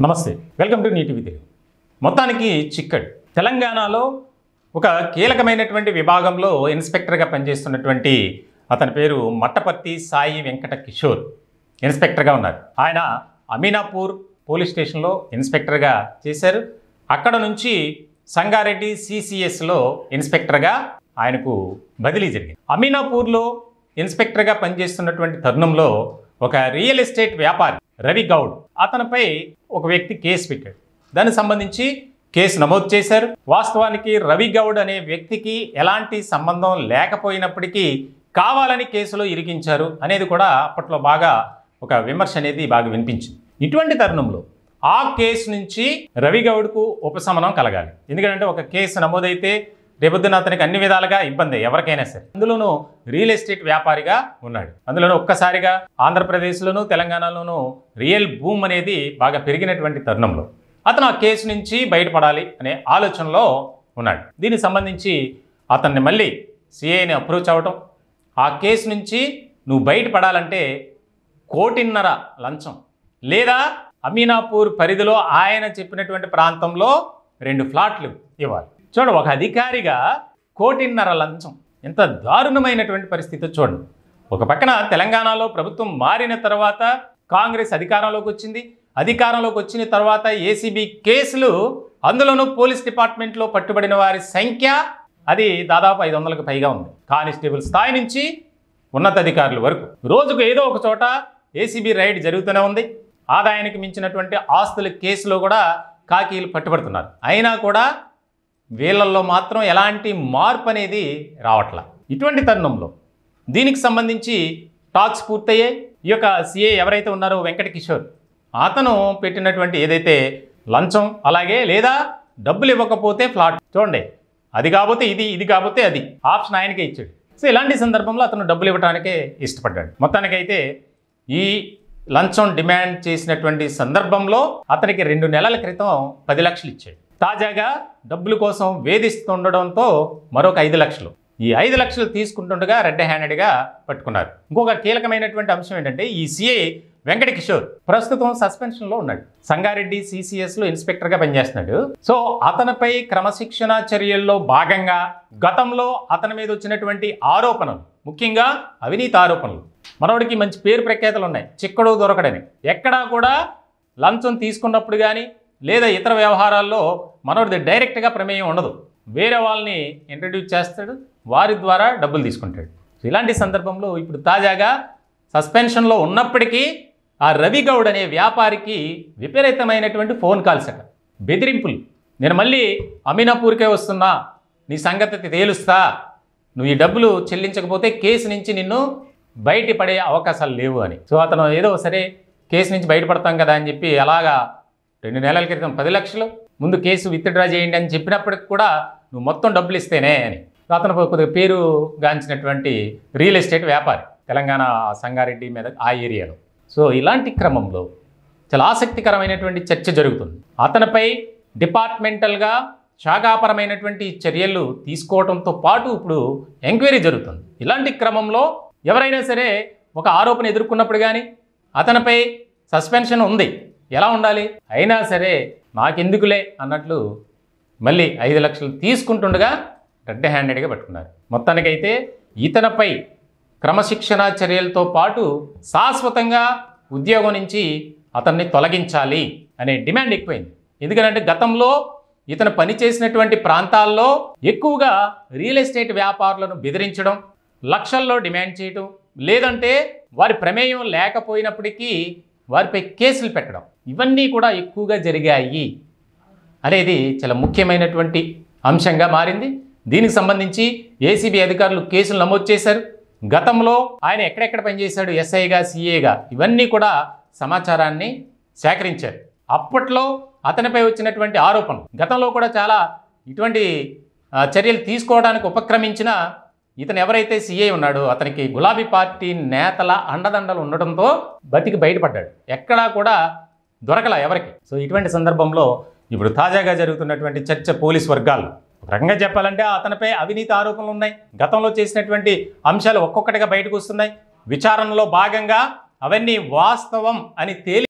నమస్తే, welcome to నీటివి Telugu. మొత్తానికి చిక్కడ్ తెలంగాణలో ఒక కీలకమైనటువంటి విభాగంలో ఇన్స్పెక్టర్గా పనిచేస్తున్నటువంటి అతని పేరు మట్టపర్తి సాయి వెంకట కిషోర్ ఇన్స్పెక్టర్గా ఉన్నారు. ఆయన అమీనాపూర్ పోలీస్ స్టేషన్లో ఇన్స్పెక్టర్గా చేశారు. అక్కడ నుంచి సంగారెడ్డి సిసిఎస్లో ఇన్స్పెక్టర్గా ఆయనకు బదిలీ జరిగింది. అమీనాపూర్లో ఇన్స్పెక్టర్గా పనిచేస్తున్నటువంటి తరుణంలో ఒక రియల్ ఎస్టేట్ వ్యాపారి రవి గౌడ్ అతనిపై ఒక వ్యక్తి కేసు పెట్టాడు. దానికి సంబంధించి కేసు నమోదు చేశారు. వాస్తవానికి రవి గౌడ్ అనే వ్యక్తికి ఎలాంటి సంబంధం లేకపోయినప్పటికీ కావాలని కేసులో ఇరికించారు అనేది కూడా అప్పట్లో బాగా ఒక విమర్శ అనేది బాగా వినిపించింది. ఇటువంటి తరుణంలో ఆ కేసు నుంచి రవి గౌడ్కు ఉపశమనం కలగాలి. ఎందుకంటే ఒక కేసు నమోదైతే రేపొద్దున అతనికి అన్ని విధాలుగా ఇబ్బంది ఎవరికైనా సరే. అందులోనూ రియల్ ఎస్టేట్ వ్యాపారిగా ఉన్నాడు. అందులోనూ ఒక్కసారిగా ఆంధ్రప్రదేశ్లోనూ తెలంగాణలోనూ రియల్ భూమ్ అనేది బాగా పెరిగినటువంటి తరుణంలో అతను ఆ కేసు నుంచి బయటపడాలి అనే ఆలోచనలో ఉన్నాడు. దీనికి సంబంధించి అతన్ని మళ్ళీ సిఐని అప్రోచ్ అవ్వటం, ఆ కేసు నుంచి నువ్వు బయటపడాలంటే 1.5 కోటి లంచం లేదా అమీనాపూర్ పరిధిలో ఆయన చెప్పినటువంటి ప్రాంతంలో 2 ఫ్లాట్లు ఇవ్వాలి. చూడండి, ఒక అధికారిగా 1.5 కోటి లంచం ఎంత దారుణమైనటువంటి పరిస్థితి చూడండి. ఒక పక్కన తెలంగాణలో ప్రభుత్వం మారిన తర్వాత కాంగ్రెస్ అధికారంలోకి వచ్చింది. అధికారంలోకి వచ్చిన తర్వాత ఏసీబీ కేసులు, అందులోనూ పోలీస్ డిపార్ట్మెంట్లో పట్టుబడిన వారి సంఖ్య అది దాదాపు 500కు పైగా ఉంది. కానిస్టేబుల్ స్థాయి నుంచి ఉన్నతాధికారుల వరకు రోజుకు ఏదో ఒక చోట ఏసీబీ రైడ్ జరుగుతూనే ఉంది. ఆదాయానికి మించినటువంటి ఆస్తుల కేసులో కూడా కాకీలు పట్టుబడుతున్నారు. అయినా కూడా వీళ్ళల్లో మాత్రం ఎలాంటి మార్పు అనేది రావట్లా. ఇటువంటి తరుణంలో దీనికి సంబంధించి టాక్స్ పూర్తయ్యాయి. ఈ యొక్క సిఏ ఎవరైతే ఉన్నారో వెంకట కిషోర్ అతను పెట్టినటువంటి ఏదైతే లంచం, అలాగే లేదా డబ్బులు ఇవ్వకపోతే ఫ్లాట్, చూడండి అది కాకపోతే ఇది, ఇది కాకపోతే అది, ఆప్షన్ ఆయనకే ఇచ్చాడు. సో ఇలాంటి సందర్భంలో అతను డబ్బులు ఇవ్వడానికే ఇష్టపడ్డాడు. మొత్తానికైతే ఈ లంచం డిమాండ్ చేసినటువంటి సందర్భంలో అతనికి 2 నెలల క్రితం 10 లక్షలు ఇచ్చాడు. తాజాగా డబ్బుల కోసం వేధిస్తుండడంతో మరొక 5 లక్షలు, ఈ 5 లక్షలు తీసుకుంటుండగా రెడ్ హ్యాండెడ్గా పట్టుకున్నారు. ఇంకొక కీలకమైనటువంటి అంశం ఏంటంటే ఈ సిఐ వెంకట కిషోర్ ప్రస్తుతం సస్పెన్షన్లో ఉన్నాడు. సంగారెడ్డి సిసిఎస్లో ఇన్స్పెక్టర్గా పనిచేస్తున్నాడు. సో అతనిపై క్రమశిక్షణ చర్యల్లో భాగంగా గతంలో అతని మీద వచ్చినటువంటి ఆరోపణలు, ముఖ్యంగా అవినీతి ఆరోపణలు, మనోడికి మంచి పేరు ప్రఖ్యాతలు ఉన్నాయి, చిక్కడు దొరకడని. ఎక్కడా కూడా లంచం తీసుకున్నప్పుడు కానీ లేదా ఇతర వ్యవహారాల్లో మనోడిది డైరెక్ట్గా ప్రమేయం ఉండదు. వేరే వాళ్ళని ఇంట్రడ్యూస్ చేస్తాడు, వారి ద్వారా డబ్బులు తీసుకుంటాడు. సో ఇలాంటి సందర్భంలో ఇప్పుడు తాజాగా సస్పెన్షన్లో ఉన్నప్పటికీ ఆ రవి గౌడ్ అనే వ్యాపారికి విపరీతమైనటువంటి ఫోన్ కాల్స్ అట, బెదిరింపులు. నేను మళ్ళీ అమీనాపూర్కే వస్తున్నా, నీ సంగతి తేలుస్తా, నువ్వు ఈ డబ్బులు చెల్లించకపోతే కేసు నుంచి నిన్ను బయటపడే అవకాశాలు లేవు అని. సో అతను ఏదో సరే కేసు నుంచి బయటపడతాం కదా అని చెప్పి అలాగా 2 నెలల క్రితం 10 లక్షలు ముందు కేసు విత్డ్రా చేయండి అని చెప్పినప్పటికి కూడా నువ్వు మొత్తం డబ్బులు ఇస్తేనే అని. అతను కొద్దిగా పేరు గాంచినటువంటి రియల్ ఎస్టేట్ వ్యాపారి తెలంగాణ సంగారెడ్డి మీద ఆ ఏరియాలో. సో ఇలాంటి క్రమంలో చాలా ఆసక్తికరమైనటువంటి చర్చ జరుగుతుంది. అతనిపై డిపార్ట్మెంటల్గా శాఖాపరమైనటువంటి చర్యలు తీసుకోవడంతో పాటు ఇప్పుడు ఎంక్వైరీ జరుగుతుంది. ఇలాంటి క్రమంలో ఎవరైనా సరే ఒక ఆరోపణ ఎదుర్కొన్నప్పుడు కానీ అతనిపై సస్పెన్షన్ ఉంది, ఎలా ఉండాలి, అయినా సరే నాకెందుకులే అన్నట్లు మళ్ళీ 5 లక్షలు తీసుకుంటుండగా రెడ్ హ్యాండెడ్గా పట్టుకున్నారు. మొత్తానికైతే ఇతనిపై క్రమశిక్షణ చర్యలతో పాటు శాశ్వతంగా ఉద్యోగం నుంచి అతన్ని తొలగించాలి అనే డిమాండ్ ఎక్కువైంది. ఎందుకంటే గతంలో ఇతను పనిచేసినటువంటి ప్రాంతాల్లో ఎక్కువగా రియల్ ఎస్టేట్ వ్యాపారులను బెదిరించడం, లక్షల్లో డిమాండ్ చేయడం, లేదంటే వారి ప్రమేయం లేకపోయినప్పటికీ వారిపై కేసులు పెట్టడం, ఇవన్నీ కూడా ఎక్కువగా జరిగాయి అనేది చాలా ముఖ్యమైనటువంటి అంశంగా మారింది. దీనికి సంబంధించి ఏసీబీ అధికారులు కేసులు నమోదు చేశారు. గతంలో ఆయన ఎక్కడెక్కడ పనిచేశాడు, ఎస్ఐగా, సిఏగా, ఇవన్నీ కూడా సమాచారాన్ని సేకరించారు. అప్పట్లో అతనిపై వచ్చినటువంటి ఆరోపణలు, గతంలో కూడా చాలా ఇటువంటి చర్యలు తీసుకోవడానికి ఉపక్రమించిన ఇతను ఎవరైతే సిఐ ఉన్నాడో అతనికి గులాబీ పార్టీ నేతల అండదండలు ఉండటంతో బతికి బయటపడ్డాడు. ఎక్కడా కూడా దొరకలా ఎవరికి. సో ఇటువంటి సందర్భంలో ఇప్పుడు తాజాగా జరుగుతున్నటువంటి చర్చ పోలీస్ వర్గాల్లో ఒక రకంగా చెప్పాలంటే అతనిపై అవినీతి ఆరోపణలు ఉన్నాయి. గతంలో చేసినటువంటి అంశాలు ఒక్కొక్కటిగా బయటకు వస్తున్నాయి. విచారణలో భాగంగా అవన్నీ వాస్తవం అని తేలి